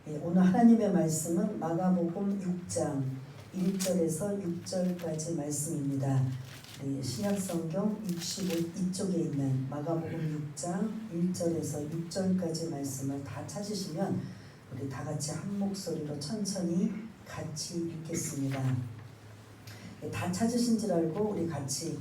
오늘 하나님의 말씀은 마가복음 6장 1절에서 6절까지 말씀입니다. 신약성경 62쪽에 있는 마가복음 6장 1절에서 6절까지 말씀을 다 찾으시면 우리 다 같이 한 목소리로 천천히 같이 읽겠습니다. 다 찾으신 줄 알고 우리 같이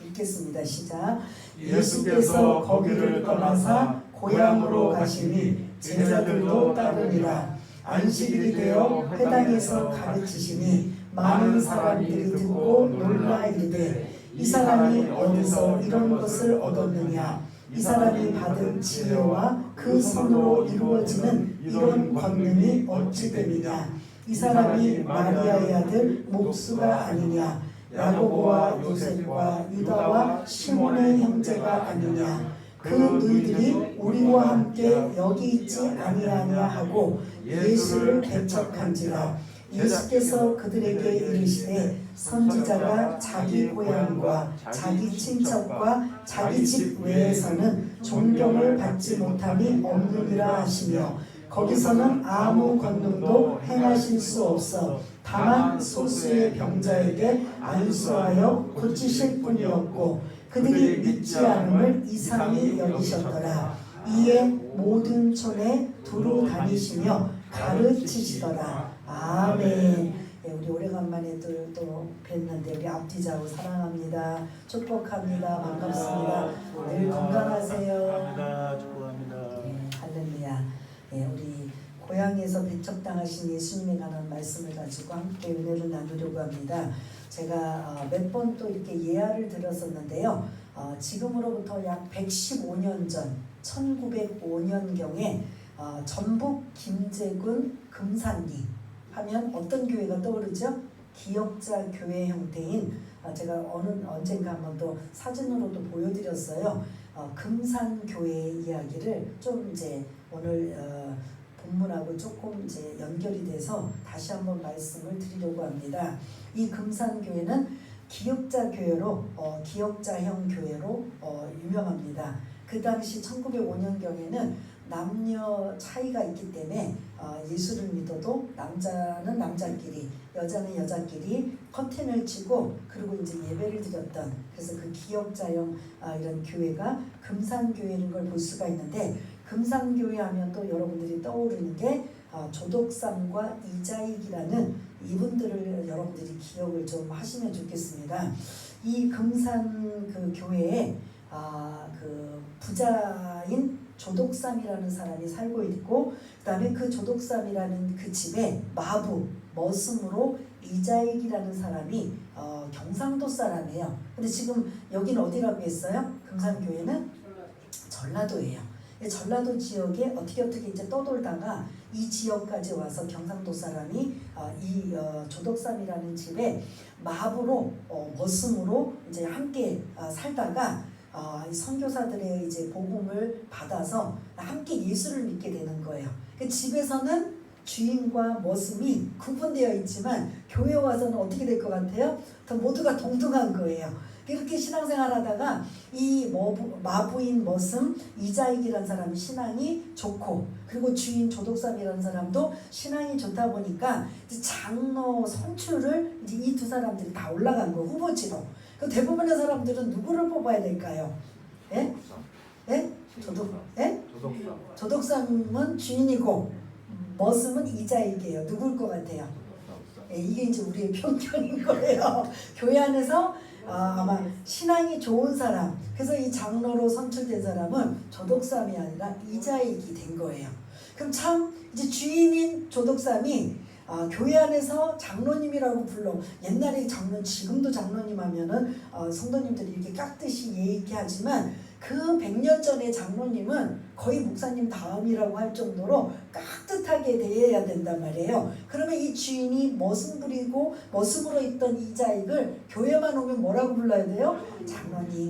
읽겠습니다. 시작. 예수께서 거기를 떠나사 고향으로 가시니 제자들도 따르니라. 안식일이 되어 회당에서 가르치시니 많은 사람들이 듣고 놀라 이르되 이 사람이 어디서 이런 것을 얻었느냐. 이 사람이 받은 지혜와 그 손으로 이루어지는 이런 권능이 어찌 됨이냐. 이 사람이 마리아의 아들 목수가 아니냐. 야고보와 요셉과 유다와 시몬의 형제가 아니냐. 그 너희들이 우리와 함께 여기 있지 아니하냐 하고 예수를 배척한지라. 예수께서 그들에게 이르시되 선지자가 자기 고향과 자기 친척과 자기 집 외에서는 존경을 받지 못함이 없느니라 하시며 거기서는 아무 권능도 행하실 수 없어 다만 소수의 병자에게 안수하여 고치실 뿐이었고 그들이 믿지 않음을 이상히 여기셨더라. 이에 모든 촌에 두루 다니시며 가르치시더라. 아멘. 우리 오래간만에 또 뵀는데 우리 앞뒤자고 사랑합니다. 축복합니다. 반갑습니다. 늘 건강하세요. 축복합니다. 할렐루야. 우리 고향에서 배척당하신 예수님에 관한 말씀을 가지고 함께 은혜를 나누려고 합니다. 제가 몇 번 또 이렇게 예화를 들었었는데요. 지금으로부터 약 115년 전 1905년경에 전북 김제군 금산리 하면 어떤 교회가 떠오르죠? 기역자 교회 형태인 제가 언젠가 한번 또 사진으로도 보여드렸어요. 금산교회의 이야기를 좀 이제 오늘 본문하고 조금 이제 연결이 돼서 다시 한번 말씀을 드리려고 합니다. 이 금산교회는 기역자 교회로 기역자형 교회로 유명합니다. 그 당시 1905년경에는 남녀 차이가 있기 때문에 예수를 믿어도 남자는 남자끼리 여자는 여자끼리 커튼을 치고 그리고 이제 예배를 드렸던 그래서 그 기역자형 이런 교회가 금산교회인 걸 볼 수가 있는데 금산교회 하면 또 여러분들이 떠오르는 게 조덕삼과 이자익이라는 이분들을 여러분들이 기억을 좀 하시면 좋겠습니다. 이 금산 그 교회에 그 부자인 조덕삼이라는 사람이 살고 있고 그 다음에 그 조덕삼이라는 그 집에 머슴으로 이자익이라는 사람이 경상도 사람이에요. 근데 지금 여기는 어디라고 했어요? 금산교회는 전라도예요. 전라도 지역에 어떻게 이제 떠돌다가 이 지역까지 와서 경상도 사람이 이 조덕삼이라는 집에 머슴으로 이제 함께 살다가 이 선교사들의 이제 복음을 받아서 함께 예수를 믿게 되는 거예요. 그 집에서는 주인과 머슴이 구분되어 있지만 교회 와서는 어떻게 될 것 같아요? 모두가 동등한 거예요. 이렇게 신앙생활하다가 이 마부인 머슴 이자익이라는 사람이 신앙이 좋고 그리고 주인 조덕삼이라는 사람도 신앙이 좋다 보니까 장로 선출을 이제 이 두 사람들이 다 올라간 거예요. 후보지로. 그 대부분의 사람들은 누구를 뽑아야 될까요? 예? 예? 조덕삼은 주인이고 머슴은 이자익이에요. 누굴 것 같아요? 이게 이제 우리의 편견인 거예요. 교회 안에서 아마 신앙이 좋은 사람, 그래서 이 장로로 선출된 사람은 조덕삼이 아니라 이자익이 된 거예요. 그럼 참 이제 주인인 조덕삼이 교회 안에서 장로님이라고 불러. 옛날에 지금도 장로님 하면은 성도님들이 이렇게 깍듯이 예의 있게 하지만 그 100년 전의 장로님은 거의 목사님 다음이라고 할 정도로 깍듯하게 대해야 된단 말이에요. 그러면 이 주인이 머슴으로 있던 이자익을 교회만 오면 뭐라고 불러야 돼요?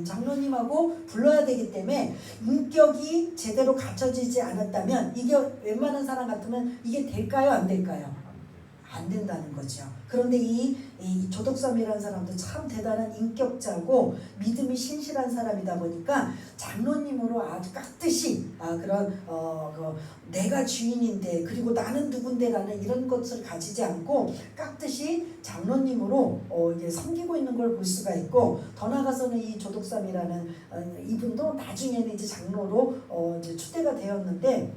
장로님하고 불러야 되기 때문에 인격이 제대로 갖춰지지 않았다면 이게 웬만한 사람 같으면 이게 될까요? 안 될까요? 안 된다는 거죠. 그런데 이 조덕삼이라는 사람도 참 대단한 인격자고 믿음이 신실한 사람이다 보니까 장로님으로 아주 깍듯이 그런 내가 주인인데 그리고 나는 누군데라는 이런 것을 가지지 않고 깍듯이 장로님으로 이제 섬기고 있는 걸 볼 수가 있고, 더 나아가서는 이 조덕삼이라는 이분도 나중에는 이제 장로로 이제 추대가 되었는데,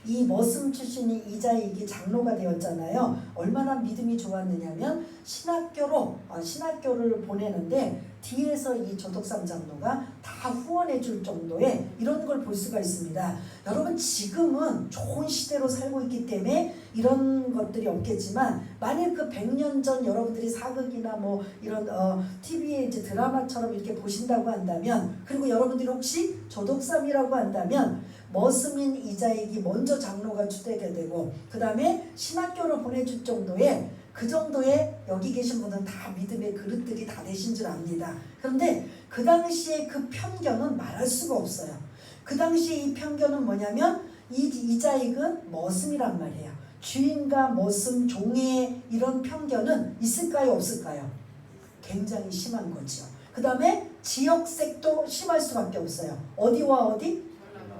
이 머슴 출신이 이자익이 장로가 되었잖아요. 얼마나 믿음이 좋았느냐면 신학교를 보내는데 뒤에서 이 조덕삼 장로가 다 후원해 줄 정도의 이런 걸 볼 수가 있습니다. 여러분, 지금은 좋은 시대로 살고 있기 때문에 이런 것들이 없겠지만, 만일 그 100년 전 여러분들이 사극이나 뭐 이런 TV에 이제 드라마처럼 이렇게 보신다고 한다면, 그리고 여러분들이 혹시 조덕삼이라고 한다면 머슴인 이자익이 먼저 장로가 추대가 되고 그 다음에 신학교를 보내줄 정도의 그 정도의 여기 계신 분은 다 믿음의 그릇들이 다 되신 줄 압니다. 그런데 그 당시에 그 편견은 말할 수가 없어요. 그 당시에 이 편견은 뭐냐면 이자익은 머슴이란 말이에요. 주인과 머슴, 종의 이런 편견은 있을까요, 없을까요? 굉장히 심한 거죠. 그 다음에 지역색도 심할 수밖에 없어요. 어디와 어디?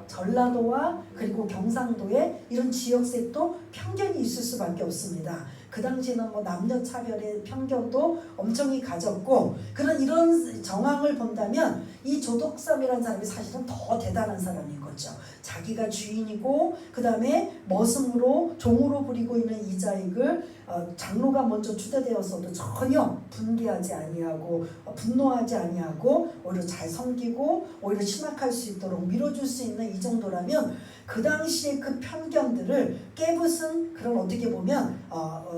전라도와 그리고 경상도에 이런 지역색도 편견이 있을 수밖에 없습니다. 그 당시에는 뭐 남녀 차별의 편견도 엄청이 가졌고, 이런 정황을 본다면 이 조덕삼이라는 사람이 사실은 더 대단한 사람인 거죠. 자기가 주인이고 그 다음에 머슴으로 종으로 부리고 있는 이자익을 장로가 먼저 추대되었어도 전혀 분개하지 아니하고 분노하지 아니하고 오히려 잘 섬기고 오히려 신학할 수 있도록 밀어줄 수 있는 이 정도라면, 그 당시에 그 편견들을 깨부순 그런 어떻게 보면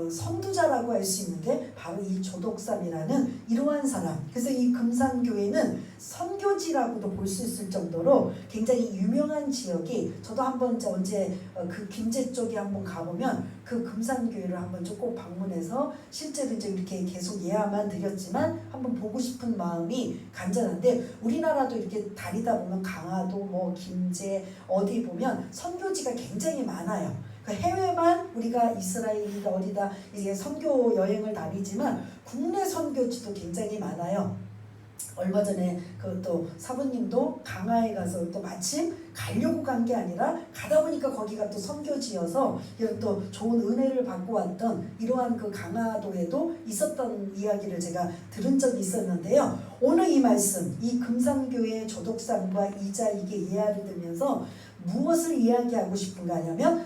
선두자라고 할 수 있는 게 바로 이 조덕삼이라는 이러한 사람. 그래서 이 금산교회는 선교지라고도 볼 수 있을 정도로 굉장히 유명한 지역이, 저도 한번 언제 그 김제 쪽에 한번 가보면 그 금산교회를 한번 좀 꼭 방문해서 실제로 이제 이렇게 계속 예화만 드렸지만 한번 보고 싶은 마음이 간절한데, 우리나라도 이렇게 다니다 보면 강화도 뭐 김제 어디 보면 선교지가 굉장히 많아요. 해외만 우리가 이스라엘이다 어디다 이게 선교 여행을 다니지만 국내 선교지도 굉장히 많아요. 얼마 전에 그 또 사부님도 강화에 가서 또 마침 가려고 간 게 아니라 가다 보니까 거기가 또 선교지여서 이런 또 좋은 은혜를 받고 왔던 이러한 그 강화도에도 있었던 이야기를 제가 들은 적이 있었는데요. 오늘 이 말씀, 이 금산교회의 조덕삼과 이자익의 예화를 들면서 무엇을 이야기하고 싶은가 하냐면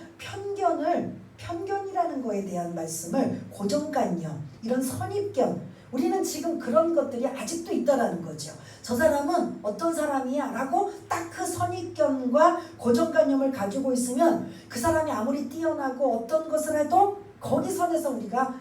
편견이라는 거에 대한 말씀을, 고정관념, 이런 선입견, 우리는 지금 그런 것들이 아직도 있다라는 거죠. 저 사람은 어떤 사람이야 라고 딱 그 선입견과 고정관념을 가지고 있으면 그 사람이 아무리 뛰어나고 어떤 것을 해도 거기 선에서 우리가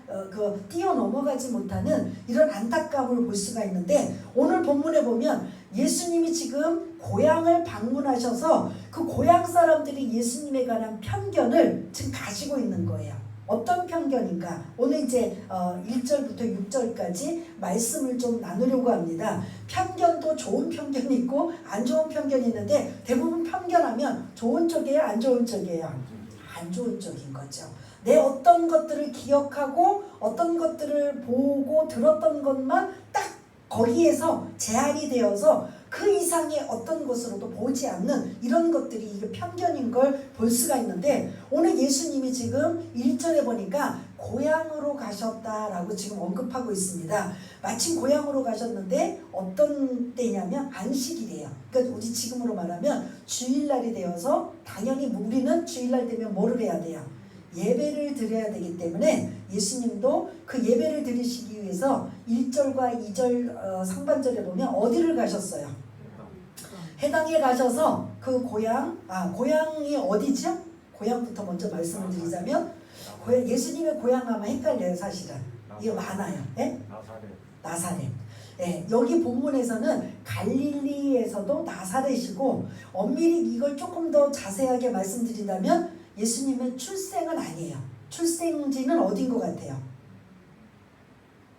뛰어넘어가지 못하는 이런 안타까움을 볼 수가 있는데, 오늘 본문에 보면 예수님이 지금 고향을 방문하셔서 그 고향 사람들이 예수님에 관한 편견을 지금 가지고 있는 거예요. 어떤 편견인가? 오늘 이제 1절부터 6절까지 말씀을 좀 나누려고 합니다. 편견도 좋은 편견이 있고 안 좋은 편견이 있는데, 대부분 편견하면 좋은 쪽이에요, 안 좋은 쪽이에요? 안 좋은 쪽인 거죠. 내 어떤 것들을 기억하고 어떤 것들을 보고 들었던 것만 딱 거기에서 제한이 되어서 그 이상의 어떤 것으로도 보지 않는 이런 것들이 이게 편견인 걸 볼 수가 있는데, 오늘 예수님이 지금 1절에 보니까 고향으로 가셨다라고 지금 언급하고 있습니다. 마침 고향으로 가셨는데 어떤 때냐면 안식일이에요. 그러니까 우리 지금으로 말하면 주일날이 되어서, 당연히 우리는 주일날 되면 뭐를 해야 돼요? 예배를 드려야 되기 때문에 예수님도 그 예배를 드리시기 위해서 1절과 2절 상반절에 보면 어디를 가셨어요? 해당에 가셔서 그 고향이 어디죠? 고향부터 먼저 말씀을 드리자면, 예수님의 고향 하면 헷갈려요, 사실은. 이게 많아요. 네? 나사렛. 네, 여기 본문에서는 갈릴리에서도 나사렛이고, 엄밀히 이걸 조금 더 자세하게 말씀드린다면 예수님의 출생은 아니에요. 출생지는 어딘 것 같아요?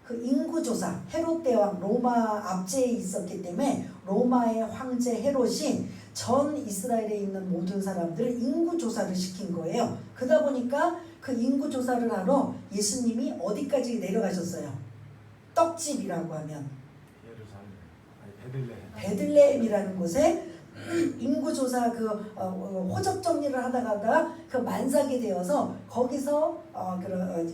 그 인구조사, 헤롯 대왕, 로마 압제에 있었기 때문에 로마의 황제 헤롯이 전 이스라엘에 있는 모든 사람들을 인구조사를 시킨 거예요. 그러다 보니까 그 인구 조사를 하러 예수님이 어디까지 내려가셨어요? 떡집이라고 하면 베들레헴이라는 곳에 인구조사 호적 정리를 하다가 그 만삭이 되어서 거기서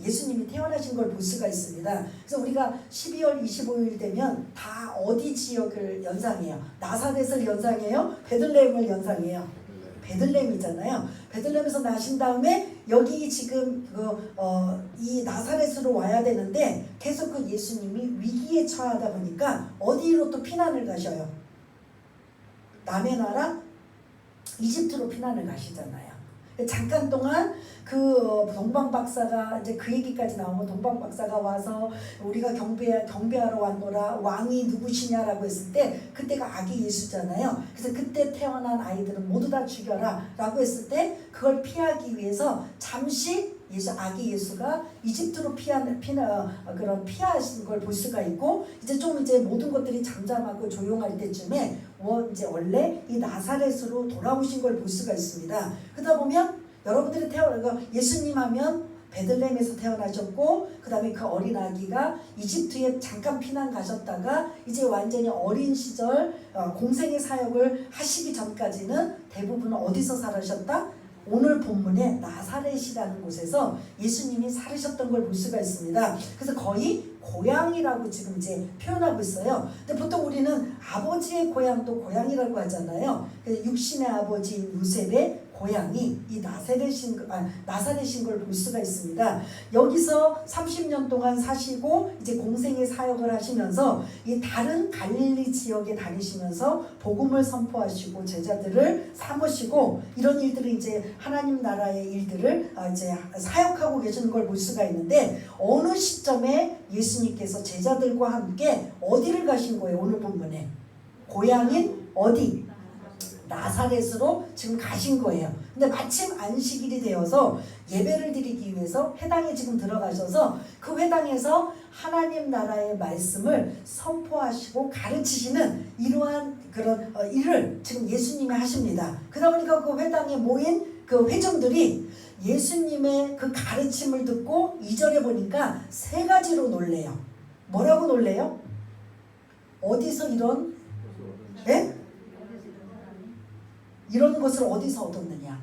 예수님이 태어나신 걸 볼 수가 있습니다. 그래서 우리가 12월 25일 되면 다 어디 지역을 연상해요? 나사렛을 연상해요? 베들레헴을 연상해요? 베들레헴이잖아요. 베들레헴에서 나신 다음에 여기 지금 이 나사렛으로 와야 되는데 계속 그 예수님이 위기에 처하다 보니까 어디로 또 피난을 가셔요? 남의 나라 이집트로 피난을 가시잖아요. 잠깐 동안 그 동방박사가 이제 그 얘기까지 나오면 동방박사가 와서 우리가 경배하러 왔노라 왕이 누구시냐라고 했을 때 그때가 아기 예수잖아요. 그래서 그때 태어난 아이들은 모두 다 죽여라 라고 했을 때 그걸 피하기 위해서 잠시 아기 예수가 이집트로 피하신 걸 볼 수가 있고 이제 모든 것들이 잠잠하고 조용할 때쯤에 이제 원래 이 나사렛으로 돌아오신 걸 볼 수가 있습니다. 그러다 보면 여러분들이 예수님 하면 베들레헴에서 태어나셨고 그 다음에 그 어린 아기가 이집트에 잠깐 피난 가셨다가 이제 완전히 어린 시절 공생의 사역을 하시기 전까지는 대부분 어디서 살으셨다? 오늘 본문에 나사렛이라는 곳에서 예수님이 살으셨던 걸 볼 수가 있습니다. 그래서 거의 고향이라고 지금 이제 표현하고 있어요. 근데 보통 우리는 아버지의 고향도 고향이라고 하잖아요. 그래서 육신의 아버지인 요셉의 고향이 이 나사렛인 걸 볼 수가 있습니다. 여기서 30년 동안 사시고 이제 공생의 사역을 하시면서 이 다른 갈릴리 지역에 다니시면서 복음을 선포하시고 제자들을 삼으시고 이런 일들을 이제 하나님 나라의 일들을 이제 사역하고 계시는 걸 볼 수가 있는데 어느 시점에 예수님께서 제자들과 함께 어디를 가신 거예요? 오늘 본문에 고향인 어디? 나사렛으로 지금 가신 거예요. 근데 마침 안식일이 되어서 예배를 드리기 위해서 회당에 지금 들어가셔서 그 회당에서 하나님 나라의 말씀을 선포하시고 가르치시는 이러한 그런 일을 지금 예수님이 하십니다. 그러다 보니까 그 회당에 모인 그 회중들이 예수님의 그 가르침을 듣고 2절에 보니까 세 가지로 놀래요. 뭐라고 놀래요? 어디서 이런 이런 것을 어디서 얻었느냐?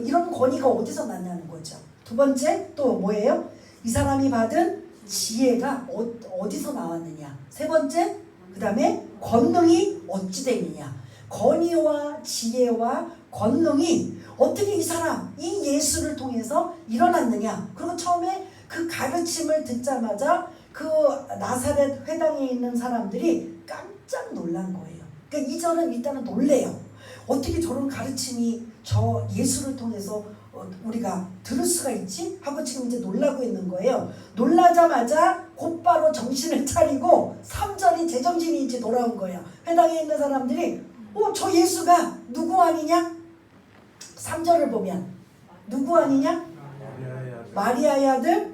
이런 권위가 어디서 났냐는 거죠. 두 번째 또 뭐예요? 이 사람이 받은 지혜가 어디서 나왔느냐? 세 번째 그 다음에 권능이 어찌 되느냐? 권위와 지혜와 권능이 어떻게 이 예수를 통해서 일어났느냐? 그리고 처음에 그 가르침을 듣자마자 그 나사렛 회당에 있는 사람들이 깜짝 놀란 거예요. 그러니까 이절은 일단은 놀래요. 어떻게 저런 가르침이 저 예수를 통해서 우리가 들을 수가 있지? 하고 지금 이제 놀라고 있는 거예요. 놀라자마자 곧바로 정신을 차리고 3절이 제정신이 이제 돌아온 거예요. 회당에 있는 사람들이 저 예수가 누구 아니냐? 3절을 보면 누구 아니냐? 마리아의 아들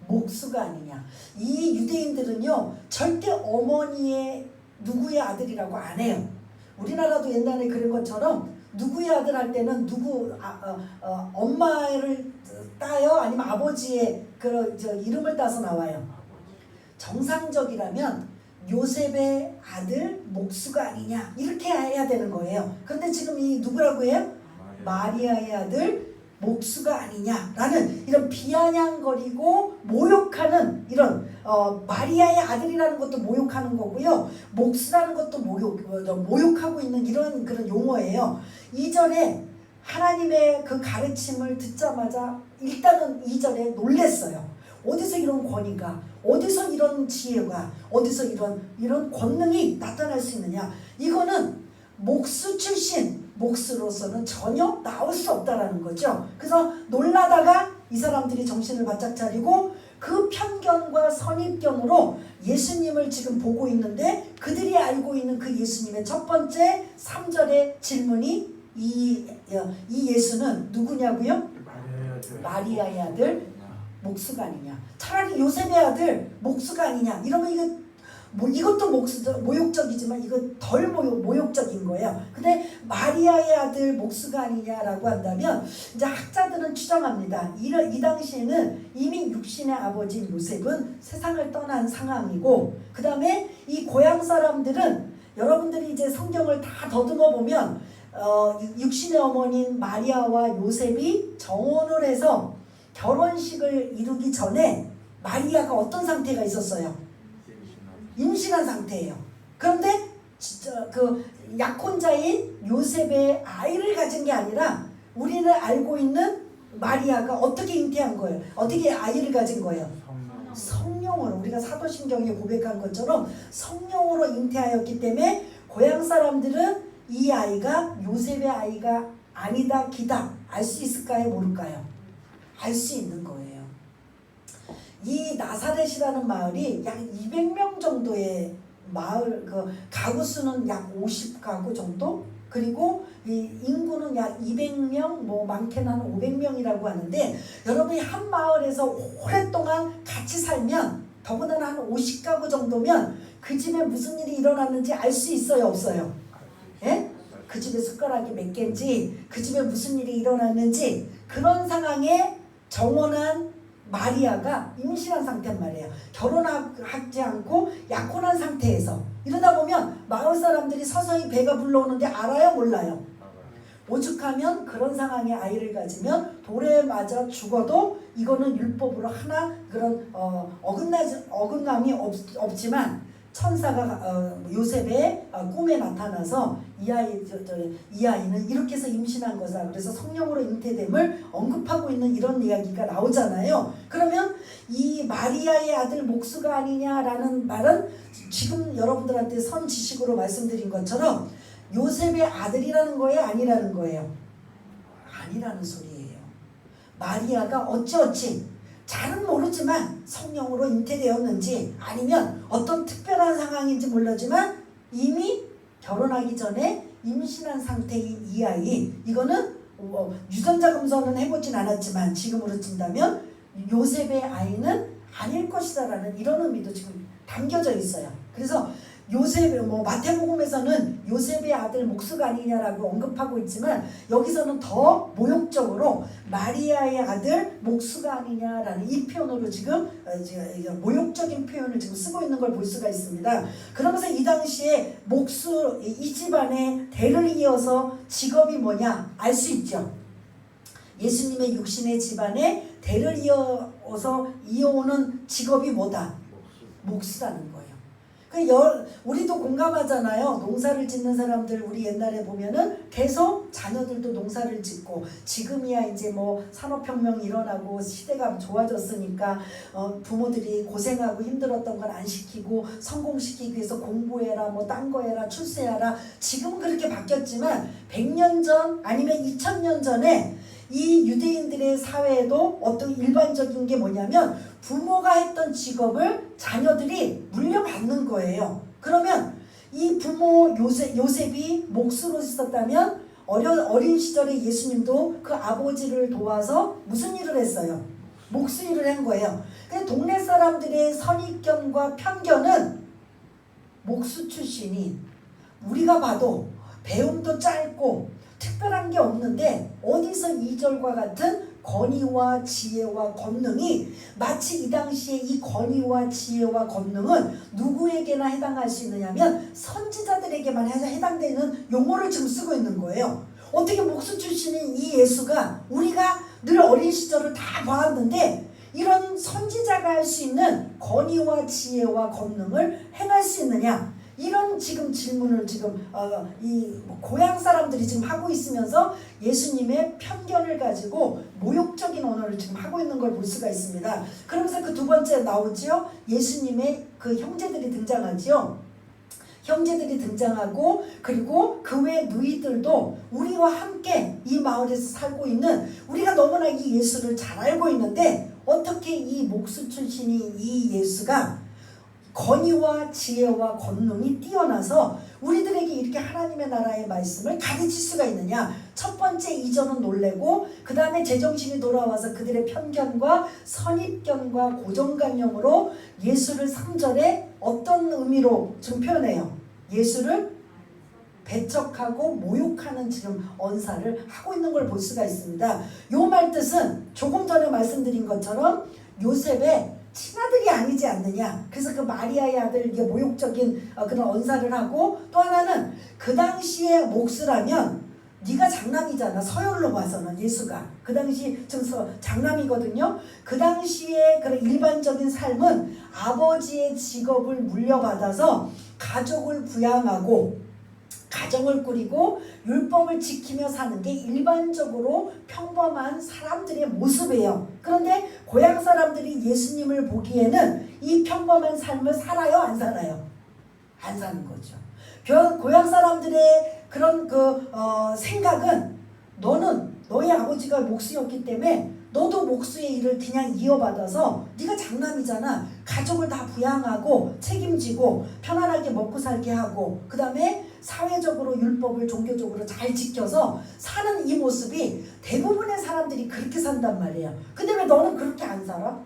목수가 아니냐. 이 유대인들은요 절대 어머니의 누구의 아들이라고 안 해요. 우리나라도 옛날에 그런 것처럼 누구의 아들 할 때는 엄마를 따요? 아니면 아버지의 이름을 따서 나와요. 정상적이라면 요셉의 아들 목수가 아니냐 이렇게 해야 되는 거예요. 그런데 지금 이 누구라고 해요? 마리아의 아들 목수가 아니냐라는 이런 비아냥거리고 모욕하는 이런 마리아의 아들이라는 것도 모욕하는 거고요. 목수라는 것도 모욕하고 있는 이런 그런 용어예요. 2절에 하나님의 그 가르침을 듣자마자 일단은 2절에 놀랬어요. 어디서 이런 권위가, 어디서 이런 지혜가, 어디서 이런 권능이 나타날 수 있느냐? 이거는 목수 출신 목수로서는 전혀 나올 수 없다라는 거죠. 그래서 놀라다가 이 사람들이 정신을 바짝 차리고 그 편견과 선입견으로 예수님을 지금 보고 있는데 그들이 알고 있는 그 예수님의 첫 번째 3절의 질문이 이 예수는 누구냐고요? 마리아의 아들 목수가 아니냐. 차라리 요셉의 아들 목수가 아니냐. 이러면 이거 뭐 이것도 모욕적이지만 이거 덜 모욕적인 거예요. 근데 마리아의 아들 목수가 아니냐라고 한다면 이제 학자들은 추정합니다. 이 당시에는 이미 육신의 아버지인 요셉은 세상을 떠난 상황이고, 그 다음에 이 고향 사람들은 여러분들이 이제 성경을 다 더듬어 보면 육신의 어머니인 마리아와 요셉이 정혼을 해서 결혼식을 이루기 전에 마리아가 어떤 상태가 있었어요? 임신한 상태예요. 그런데 진짜 그 약혼자인 요셉의 아이를 가진 게 아니라 우리는 알고 있는 마리아가 어떻게 잉태한 거예요? 어떻게 아이를 가진 거예요? 성령으로. 우리가 사도신경에 고백한 것처럼 성령으로 잉태하였기 때문에 고향 사람들은 이 아이가 요셉의 아이가 아니다 기다 알 수 있을까요? 모를까요? 알 수 있는 거예요. 이 나사렛이라는 마을이 약 200명 정도의 마을, 그 가구 수는 약 50가구 정도, 그리고 이 인구는 약 200명, 뭐 많게는 한 500명이라고 하는데, 여러분이 한 마을에서 오랫동안 같이 살면 더군다나 한 50가구 정도면 그 집에 무슨 일이 일어났는지 알 수 있어요, 없어요? 예? 그 집에 숟가락이 몇 개인지, 그 집에 무슨 일이 일어났는지, 그런 상황에 정원한 마리아가 임신한 상태란 말이에요. 결혼하지 않고 약혼한 상태에서. 이러다 보면 마을 사람들이 서서히 배가 불러오는데 알아요? 몰라요? 오죽하면 그런 상황에 아이를 가지면 돌에 맞아 죽어도 이거는 율법으로 하나 그런 어긋남이 없지만 천사가 요셉의 꿈에 나타나서 이 아이는 이렇게 해서 임신한 거다. 그래서 성령으로 잉태됨을 언급하고 있는 이런 이야기가 나오잖아요. 그러면 이 마리아의 아들 목수가 아니냐라는 말은 지금 여러분들한테 선 지식으로 말씀드린 것처럼 요셉의 아들이라는 거예요? 아니라는 거예요? 아니라는 소리예요. 마리아가 어찌어찌 잘은 모르지만 성령으로 잉태되었는지 아니면 어떤 특별한 상황인지 몰라지만 이미 결혼하기 전에 임신한 상태인 이 아이, 이거는 유전자 검사는 해보진 않았지만 지금으로 친다면 요셉의 아이는 아닐 것이다라는 이런 의미도 지금 담겨져 있어요. 그래서 요셉, 마태복음에서는 요셉의 아들 목수가 아니냐라고 언급하고 있지만 여기서는 더 모욕적으로 마리아의 아들 목수가 아니냐라는 이 표현으로 지금 모욕적인 표현을 지금 쓰고 있는 걸 볼 수가 있습니다. 그러면서 이 당시에 목수, 이 집안의 대를 이어서 직업이 뭐냐 알 수 있죠. 예수님의 육신의 집안에 대를 이어오는 직업이 뭐다? 목수라는 거예요. 우리도 공감하잖아요. 농사를 짓는 사람들 우리 옛날에 보면은 계속 자녀들도 농사를 짓고, 지금이야 이제 뭐 산업혁명이 일어나고 시대가 좋아졌으니까 부모들이 고생하고 힘들었던 건 안 시키고 성공시키기 위해서 공부해라, 뭐 딴 거 해라, 출세하라. 지금은 그렇게 바뀌었지만 100년 전 아니면 2000년 전에 이 유대인들의 사회에도 어떤 일반적인 게 뭐냐면 부모가 했던 직업을 자녀들이 물려받는 거예요. 그러면 이 부모 요셉이 목수로 있었다면 어린 시절에 예수님도 그 아버지를 도와서 무슨 일을 했어요? 목수 일을 한 거예요. 근데 동네 사람들의 선입견과 편견은 목수 출신이 우리가 봐도 배움도 짧고 특별한 게 없는데 어디서 2절과 같은 권위와 지혜와 권능이, 마치 이 당시에 이 권위와 지혜와 권능은 누구에게나 해당할 수 있느냐면 선지자들에게만 해당되는 용어를 지금 쓰고 있는 거예요. 어떻게 목수 출신인 이 예수가, 우리가 늘 어린 시절을 다 봐왔는데 이런 선지자가 할 수 있는 권위와 지혜와 권능을 행할 수 있느냐, 이런 지금 질문을 지금 이 고향 사람들이 지금 하고 있으면서 예수님의 편견을 가지고 모욕적인 언어를 지금 하고 있는 걸 볼 수가 있습니다. 그러면서 그 두 번째 나오죠. 예수님의 그 형제들이 등장하죠. 형제들이 등장하고, 그리고 그 외 누이들도 우리와 함께 이 마을에서 살고 있는, 우리가 너무나 이 예수를 잘 알고 있는데 어떻게 이 목수 출신이 이 예수가 권위와 지혜와 권능이 뛰어나서 우리들에게 이렇게 하나님의 나라의 말씀을 가르칠 수가 있느냐. 첫 번째 이전은 놀래고, 그 다음에 제정신이 돌아와서 그들의 편견과 선입견과 고정관념으로 예수를 3절에 어떤 의미로 지금 표현해요? 예수를 배척하고 모욕하는 지금 언사를 하고 있는 걸 볼 수가 있습니다. 요 말 뜻은 조금 전에 말씀드린 것처럼 요셉의 친아들이 아니지 않느냐. 그래서 그 마리아의 아들 이게 모욕적인 그런 언사를 하고, 또 하나는 그 당시에 몫이라면 네가 장남이잖아. 서열로 봐서는 예수가 그 당시 지금 장남이거든요. 그 당시에 그런 일반적인 삶은 아버지의 직업을 물려받아서 가족을 부양하고 가정을 꾸리고 율법을 지키며 사는 게 일반적으로 평범한 사람들의 모습이에요. 그런데 고향 사람들이 예수님을 보기에는 이 평범한 삶을 살아요? 안 살아요? 안 사는 거죠. 고향 사람들의 그런 생각은 너는 너의 아버지가 목수였기 때문에 너도 목수의 일을 그냥 이어받아서 네가 장남이잖아. 가족을 다 부양하고 책임지고 편안하게 먹고 살게 하고 그 다음에 사회적으로 율법을 종교적으로 잘 지켜서 사는 이 모습이 대부분의 사람들이 그렇게 산단 말이에요. 근데 왜 너는 그렇게 안 살아?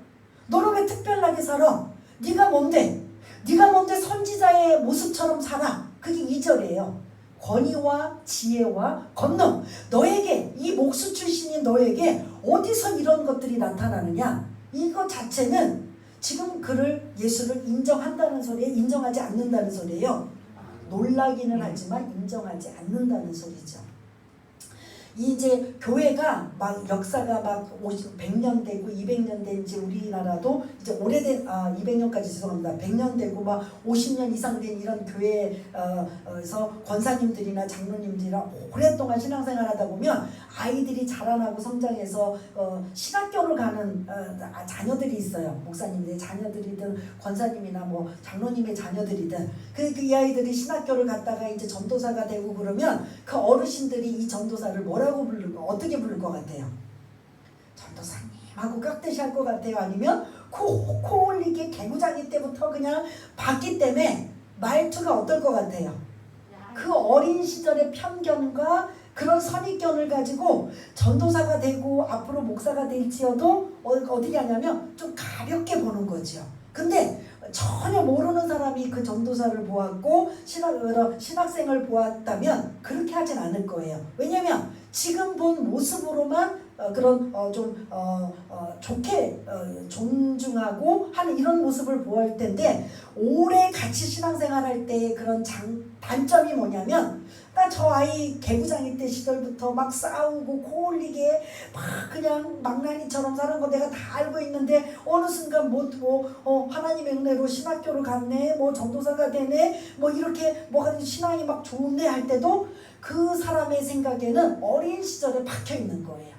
너는 왜 특별하게 살아? 네가 뭔데? 네가 뭔데 선지자의 모습처럼 살아? 그게 2절이에요. 권위와 지혜와 권능. 너에게 이 목수 출신인 너에게 어디서 이런 것들이 나타나느냐? 이거 자체는 지금 그를 예수를 인정한다는 소리에 인정하지 않는다는 소리예요. 놀라기는 하지만 인정하지 않는다는 소리죠. 이제 교회가 막 역사가 막 100년 되고 200년 된 이제 우리나라도 이제 오래된 200년까지 죄송합니다. 100년 되고 막 50년 이상 된 이런 교회에서 권사님들이나 장로님들이나 오랫동안 신앙생활하다 보면 아이들이 자라나고 성장해서 신학교를 가는 자녀들이 있어요. 목사님들의 자녀들이든 권사님이나 뭐 장로님의 자녀들이든 이 아이들이 신학교를 갔다가 이제 전도사가 되고 그러면 그 어르신들이 이 전도사를 뭐라고 어떻게 부를 것 같아요? 전도사님 하고 깍듯이 할 것 같아요? 아니면 코 올리게 개구장이 때부터 그냥 봤기 때문에 말투가 어떨 것 같아요? 그 어린 시절의 편견과 그런 선입견을 가지고 전도사가 되고 앞으로 목사가 될지어도 어떻게 하냐면 좀 가볍게 보는 거죠. 근데 전혀 모르는 사람이 그 전도사를 보았고 신학생을 보았다면 그렇게 하진 않을 거예요. 왜냐면 지금 본 모습으로만 좋게 존중하고 하는 이런 모습을 보일 텐데, 오래 같이 신앙생활할 때의 그런 단점이 뭐냐면 저 아이 개구장이 때 시절부터 막 싸우고 코 올리게 막 그냥 망나니처럼 사는 거 내가 다 알고 있는데 어느 순간 하나님의 은혜로 신학교를 갔네, 전도사가 되네, 이렇게 신앙이 막 좋네 할 때도 그 사람의 생각에는 어린 시절에 박혀 있는 거예요.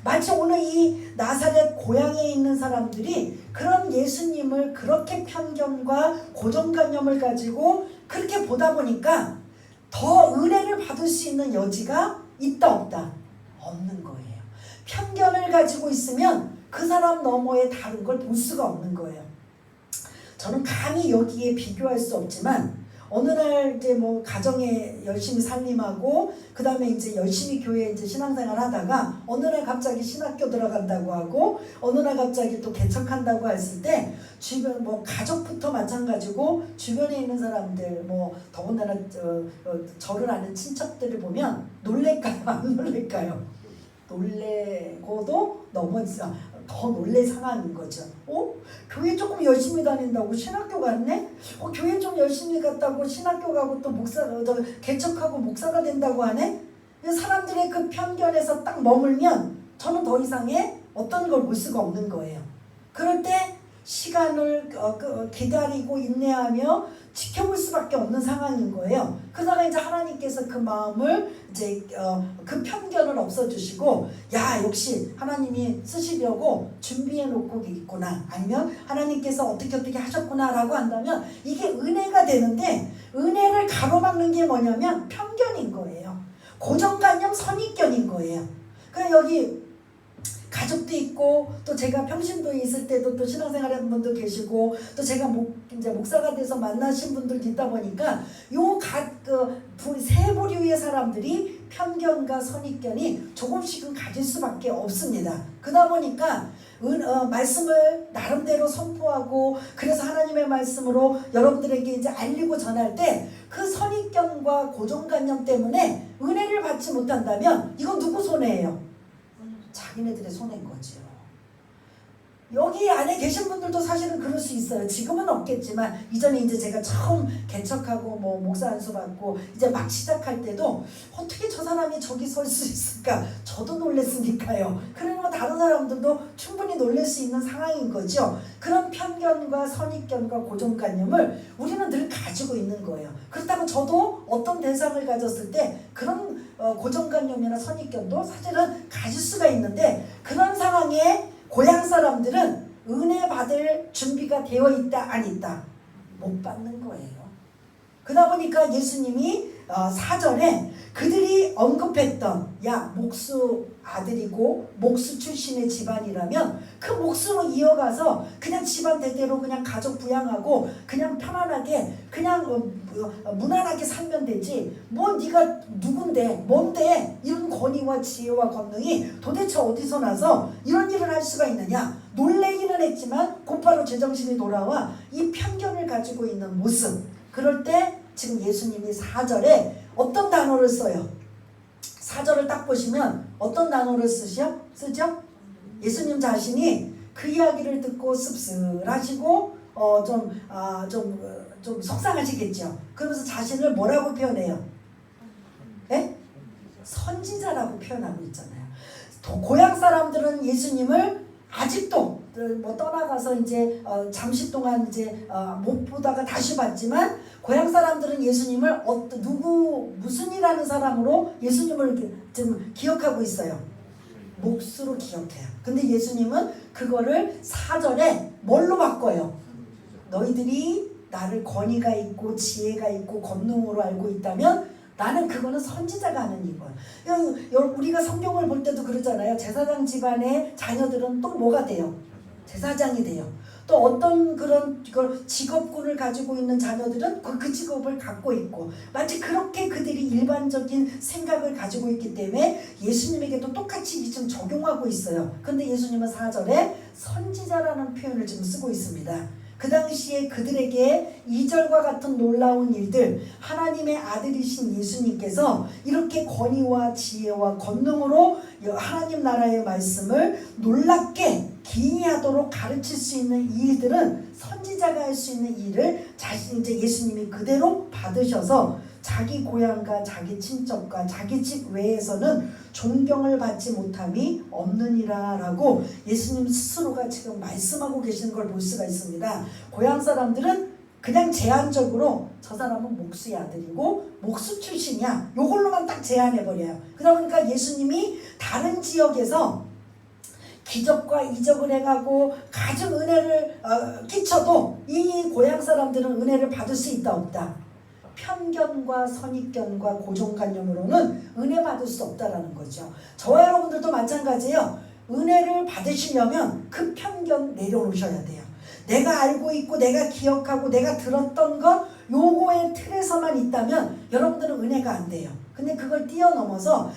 마치 오늘 이 나사렛 고향에 있는 사람들이 그런 예수님을 그렇게 편견과 고정관념을 가지고 그렇게 보다 보니까 더 은혜를 받을 수 있는 여지가 있다 없다? 없는 거예요. 편견을 가지고 있으면 그 사람 너머에 다른 걸 볼 수가 없는 거예요. 저는 감히 여기에 비교할 수 없지만 어느 날 이제 가정에 열심히 살림하고 그 다음에 이제 열심히 교회에 이제 신앙생활 하다가 어느 날 갑자기 신학교 들어간다고 하고 어느 날 갑자기 또 개척한다고 했을 때 주변 가족부터 마찬가지고 주변에 있는 사람들 더군다나 저를 아는 친척들을 보면 놀랄까요? 안 놀랄까요? 놀래고도 더 놀랄 상황인 거죠. 교회 조금 열심히 다닌다고 신학교 갔네? 교회 좀 열심히 갔다고 신학교 가고 또 개척하고 목사가 된다고 하네? 사람들의 그 편견에서 딱 머물면 저는 더 이상의 어떤 걸 볼 수가 없는 거예요. 그럴 때 시간을 기다리고 인내하며 지켜볼 수밖에 없는 상황인 거예요. 그러다가 이제 하나님께서 그 마음을 이제 그 편견을 없애주시고, 야 역시 하나님이 쓰시려고 준비해 놓고 있구나, 아니면 하나님께서 어떻게 하셨구나라고 한다면 이게 은혜가 되는데, 은혜를 가로막는 게 뭐냐면 편견인 거예요. 고정관념, 선입견인 거예요. 그러니까 여기 가족도 있고 또 제가 평신도에 있을 때도 또 신앙생활하는 분도 계시고 또 제가 이제 목사가 돼서 만나신 분들 있다 보니까 세 부류의 사람들이 편견과 선입견이 조금씩은 가질 수밖에 없습니다. 그러다 보니까 말씀을 나름대로 선포하고 그래서 하나님의 말씀으로 여러분들에게 이제 알리고 전할 때 그 선입견과 고정관념 때문에 은혜를 받지 못한다면 이건 누구 손해예요? 자기네들의 손해인 거죠. 여기 안에 계신 분들도 사실은 그럴 수 있어요. 지금은 없겠지만 이전에 이제 제가 처음 개척하고 뭐 목사 안수 받고 이제 막 시작할 때도 어떻게 저 사람이 저기 설 수 있을까? 저도 놀랬으니까요. 그러면 다른 사람들도 충분히 놀랄 수 있는 상황인 거죠. 그런 편견과 선입견과 고정관념을 우리는 늘 가지고 있는 거예요. 그렇다고 저도 어떤 대상을 가졌을 때 그런 고정관념이나 선입견도 사실은 가질 수가 있는데 그런 상황에 고향 사람들은 은혜 받을 준비가 되어 있다 안 있다? 못 받는 거예요. 그러다 보니까 예수님이 4절에 그들이 언급했던 야 목수 아들이고 목수 출신의 집안이라면 그 목수로 이어가서 그냥 집안 대대로 그냥 가족 부양하고 그냥 편안하게 그냥 무난하게 살면 되지 뭐 네가 누군데 뭔데 이런 권위와 지혜와 권능이 도대체 어디서 나서 이런 일을 할 수가 있느냐 놀래기는 했지만 곧바로 제정신이 돌아와 이 편견을 가지고 있는 모습 그럴 때 지금 예수님이 4절에 어떤 단어를 써요? 4절을 딱 보시면 어떤 단어를 쓰죠? 예수님 자신이 그 이야기를 듣고 씁쓸하시고 좀 속상하시겠죠. 그러면서 자신을 뭐라고 표현해요? 네? 선지자라고 표현하고 있잖아요. 고향 사람들은 예수님을 아직도 뭐 떠나가서 이제 잠시 동안 이제 못 보다가 다시 봤지만 고향 사람들은 예수님을 무슨 일하는 사람으로 예수님을 좀 기억하고 있어요. 목수로 기억해요. 근데 예수님은 그거를 4절에 뭘로 바꿔요? 너희들이 나를 권위가 있고 지혜가 있고 권능으로 알고 있다면 나는 그거는 선지자가 하는 일이거예요. 우리가 성경을 볼 때도 그러잖아요. 제사장 집안의 자녀들은 또 뭐가 돼요? 제사장이 돼요. 또 어떤 그런 직업군을 가지고 있는 자녀들은 그 직업을 갖고 있고 마치 그렇게 그들이 일반적인 생각을 가지고 있기 때문에 예수님에게도 똑같이 지금 적용하고 있어요. 근데 예수님은 4절에 선지자라는 표현을 지금 쓰고 있습니다. 그 당시에 그들에게 2절과 같은 놀라운 일들 하나님의 아들이신 예수님께서 이렇게 권위와 지혜와 권능으로 하나님 나라의 말씀을 놀랍게 기이하도록 가르칠 수 있는 이 일들은 선지자가 할 수 있는 일을 이제 예수님이 그대로 받으셔서 자기 고향과 자기 친척과 자기 집 외에서는 존경을 받지 못함이 없느니라 라고 예수님 스스로가 지금 말씀하고 계시는 걸 볼 수가 있습니다. 고향 사람들은 그냥 제한적으로 저 사람은 목수의 아들이고 목수 출신이야 요걸로만 딱 제한해버려요. 그러다 보니까 예수님이 다른 지역에서 기적과 이적을 해가고 가진 은혜를 끼쳐도 이 고향 사람들은 은혜를 받을 수 있다 없다? 편견과 선입견과 고정관념으로는 은혜 받을 수 없다라는 거죠. 저와 여러분들도 마찬가지예요. 은혜를 받으시려면 그 편견 내려놓으셔야 돼요. 내가 알고 있고 내가 기억하고 내가 들었던 것 요거의 틀에서만 있다면 여러분들은 은혜가 안 돼요. 근데 그걸 뛰어넘어서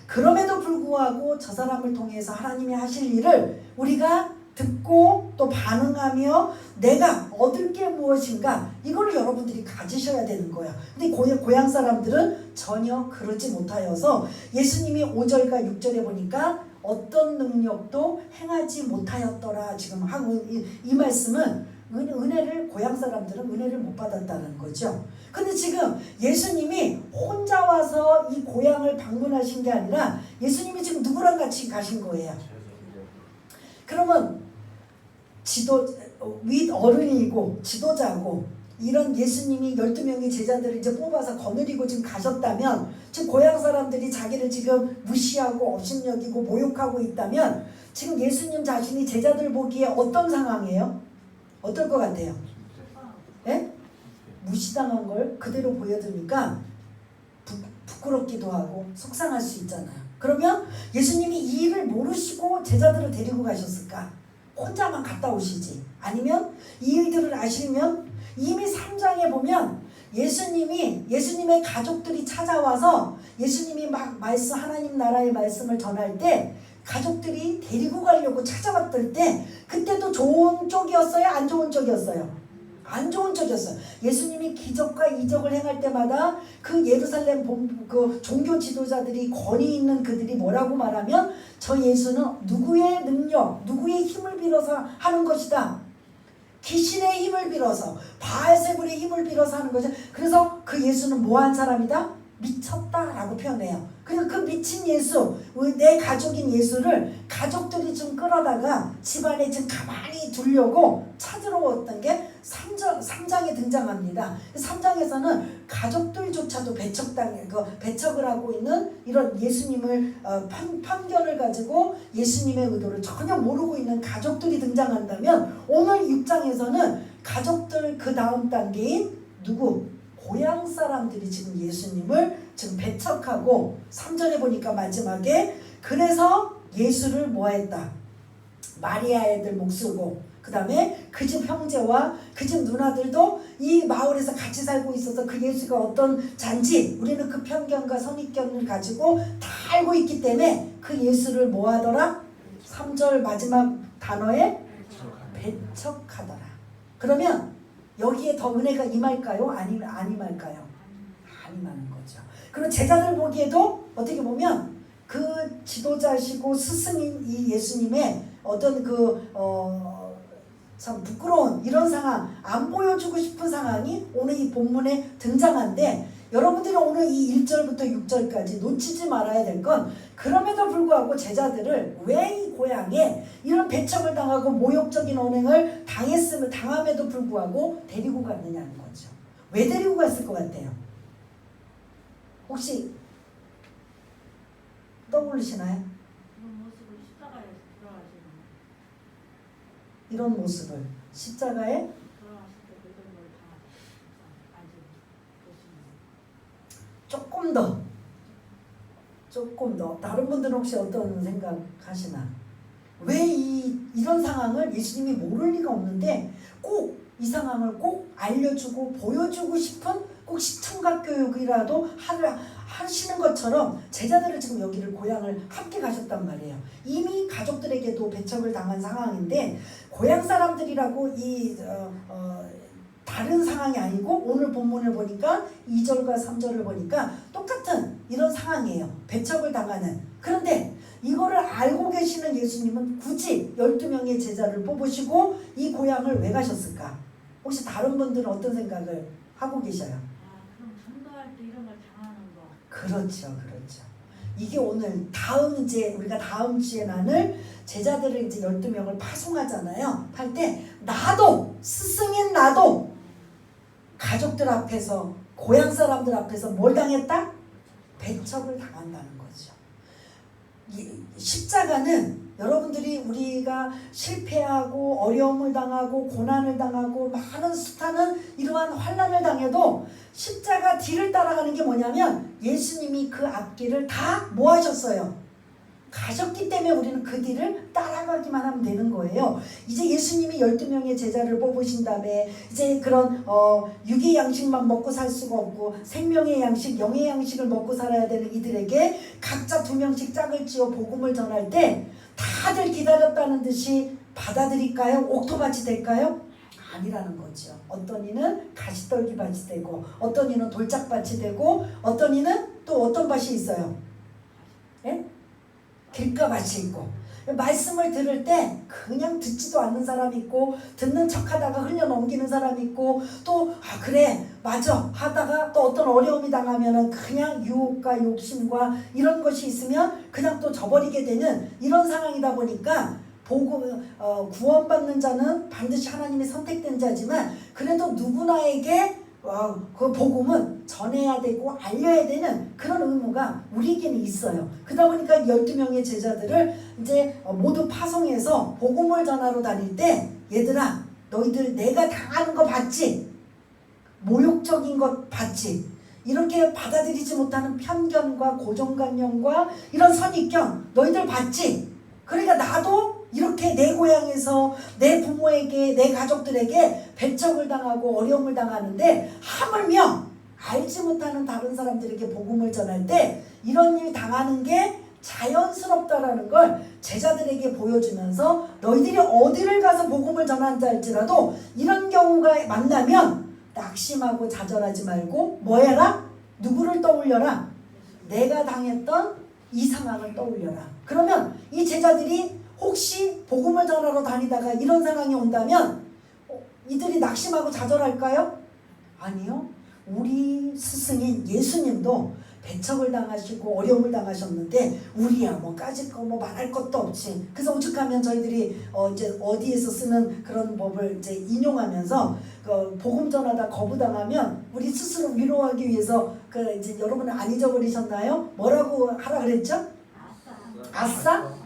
그럼에도 불구하고 저 사람을 통해서 하나님이 하실 일을 우리가 듣고 또 반응하며 내가 얻을 게 무엇인가 이거를 여러분들이 가지셔야 되는 거야. 근데 고향 사람들은 전혀 그러지 못하여서 예수님이 5절과 6절에 보니까 어떤 능력도 행하지 못하였더라 지금 하고 이 말씀은 은혜를 고향 사람들은 은혜를 못 받았다는 거죠. 근데 지금 예수님이 혼자 와서 이 고향을 방문하신 게 아니라 예수님이 지금 누구랑 같이 가신 거예요. 그러면 윗 어른이고 지도자고 이런 예수님이 12명의 제자들을 이제 뽑아서 거느리고 지금 가셨다면 지금 고향 사람들이 자기를 지금 무시하고 업신여기고 모욕하고 있다면 지금 예수님 자신이 제자들 보기에 어떤 상황이에요? 어떨 것 같아요? 예? 무시당한 걸 그대로 보여드니까 부끄럽기도 하고 속상할 수 있잖아요. 그러면 예수님이 이 일을 모르시고 제자들을 데리고 가셨을까? 혼자만 갔다 오시지. 아니면 이 일들을 아시면 이미 3장에 보면 예수님의 가족들이 찾아와서 예수님이 막 하나님 나라의 말씀을 전할 때 가족들이 데리고 가려고 찾아왔을 때 그때도 좋은 쪽이었어요? 안 좋은 쪽이었어요? 안 좋은 쪽이었어요. 예수님이 기적과 이적을 행할 때마다 그 예루살렘 그 종교 지도자들이 권위 있는 그들이 뭐라고 말하면 저 예수는 누구의 능력, 누구의 힘을 빌어서 하는 것이다. 귀신의 힘을 빌어서, 바알세불의 힘을 빌어서 하는 거죠. 그래서 그 예수는 뭐한 사람이다? 미쳤다라고 표현해요. 그리고 그 미친 예수, 내 가족인 예수를 가족들이 좀 끌어다가 집안에 좀 가만히 두려고 찾으러 왔던 게 3장에 등장합니다. 3장에서는 가족들조차도 배척을 하고 있는 이런 예수님을 편견을 가지고 예수님의 의도를 전혀 모르고 있는 가족들이 등장한다면 오늘 6장에서는 가족들 그 다음 단계인 누구? 고향 사람들이 지금 예수님을 지금 배척하고 3절에 보니까 마지막에 그래서 예수를 뭐했다? 마리아의 애들 목수고 그 다음에 그 집 형제와 그 집 누나들도 이 마을에서 같이 살고 있어서 그 예수가 어떤 잔지 우리는 그 편견과 선입견을 가지고 다 알고 있기 때문에 그 예수를 뭐하더라? 3절 마지막 단어에 배척하더라. 그러면 여기에 더 은혜가 임할까요? 아니면 안 임할까요? 안 임하는 거죠. 그리고 제자들 보기에도 어떻게 보면 그 지도자시고 스승인 이 예수님의 어떤 참 부끄러운 이런 상황, 안 보여주고 싶은 상황이 오늘 이 본문에 등장한데 여러분들이 오늘 이 1절부터 6절까지 놓치지 말아야 될 건 그럼에도 불구하고 제자들을 왜 이 고향에 이런 배척을 당하고 모욕적인 언행을 당함에도 불구하고 데리고 갔느냐는 거죠. 왜 데리고 갔을 것 같아요? 혹시 떠올리시나요? 이런 모습을 십자가에 조금 더 다른 분들은 혹시 어떤 생각하시나? 왜 이런 상황을 예수님이 모를 리가 없는데 꼭 이 상황을 꼭 알려주고 보여주고 싶은 꼭 시청각 교육이라도 하시는 것처럼 제자들을 지금 여기를 고향을 함께 가셨단 말이에요. 이미 가족들에게도 배척을 당한 상황인데 고향 사람들이라고 다른 상황이 아니고 오늘 본문을 보니까 2절과 3절을 보니까 똑같은 이런 상황이에요. 배척을 당하는. 그런데 이거를 알고 계시는 예수님은 굳이 12명의 제자를 뽑으시고 이 고향을 왜 가셨을까? 혹시 다른 분들은 어떤 생각을 하고 계셔요? 그럼 전도할 때 이런 걸 당하는 거. 그렇죠. 이게 오늘 우리가 다음 주에 나눌 제자들을 이제 12명을 파송하잖아요. 할 때 스승인 나도 가족들 앞에서 고향 사람들 앞에서 뭘 당했다? 배척을 당한다는 거죠. 십자가는 여러분들이 우리가 실패하고 어려움을 당하고 고난을 당하고 많은 수많은 이러한 환난을 당해도 십자가 뒤를 따라가는 게 뭐냐면 예수님이 그 앞길을 다 뭐 하셨어요? 가셨기 때문에 우리는 그 뒤를 따라가기만 하면 되는 거예요. 이제 예수님이 12명의 제자를 뽑으신 다음에 이제 그런 육의 양식만 먹고 살 수가 없고 생명의 양식, 영의 양식을 먹고 살아야 되는 이들에게 각자 2명씩 짝을 지어 복음을 전할 때 다들 기다렸다는 듯이 받아들일까요? 옥토밭이 될까요? 아니라는 거죠. 어떤 이는 가시떨기밭이 되고 어떤 이는 돌짝밭이 되고 어떤 이는 또 어떤 밭이 있어요? 예? 길가밭이 있고 말씀을 들을 때 그냥 듣지도 않는 사람이 있고 듣는 척하다가 흘려 넘기는 사람이 있고 또 그래 맞아 하다가 또 어떤 어려움이 당하면은 그냥 유혹과 욕심과 이런 것이 있으면 그냥 또 저버리게 되는 이런 상황이다 보니까 구원받는 자는 반드시 하나님이 선택된 자지만 그래도 누구나에게 그 복음은 전해야 되고 알려야 되는 그런 의무가 우리에게는 있어요. 그러다 보니까 12명의 제자들을 이제 모두 파송해서 복음을 전하러 다닐 때 얘들아 너희들 내가 당하는 거 봤지? 모욕적인 것 봤지? 이렇게 받아들이지 못하는 편견과 고정관념과 이런 선입견 너희들 봤지? 그러니까 나도 이렇게 이렇게 내 고향에서 내 부모에게 내 가족들에게 배척을 당하고 어려움을 당하는데 하물며 알지 못하는 다른 사람들에게 복음을 전할 때 이런 일 당하는 게 자연스럽다라는 걸 제자들에게 보여주면서 너희들이 어디를 가서 복음을 전한다 할지라도 이런 경우가 만나면 낙심하고 좌절하지 말고 뭐 해라? 누구를 떠올려라? 내가 당했던 이 상황을 떠올려라. 그러면 이 제자들이 혹시 복음을 전하러 다니다가 이런 상황이 온다면 이들이 낙심하고 좌절할까요? 아니요. 우리 스승인 예수님도 배척을 당하시고 어려움을 당하셨는데 우리야 뭐 까짓 거 뭐 말할 것도 없지. 그래서 오죽하면 저희들이 이제 어디에서 쓰는 그런 법을 이제 인용하면서 복음 전하다 거부당하면 우리 스스로 위로하기 위해서 이제 여러분은 안 잊어버리셨나요? 뭐라고 하라 그랬죠? 아싸?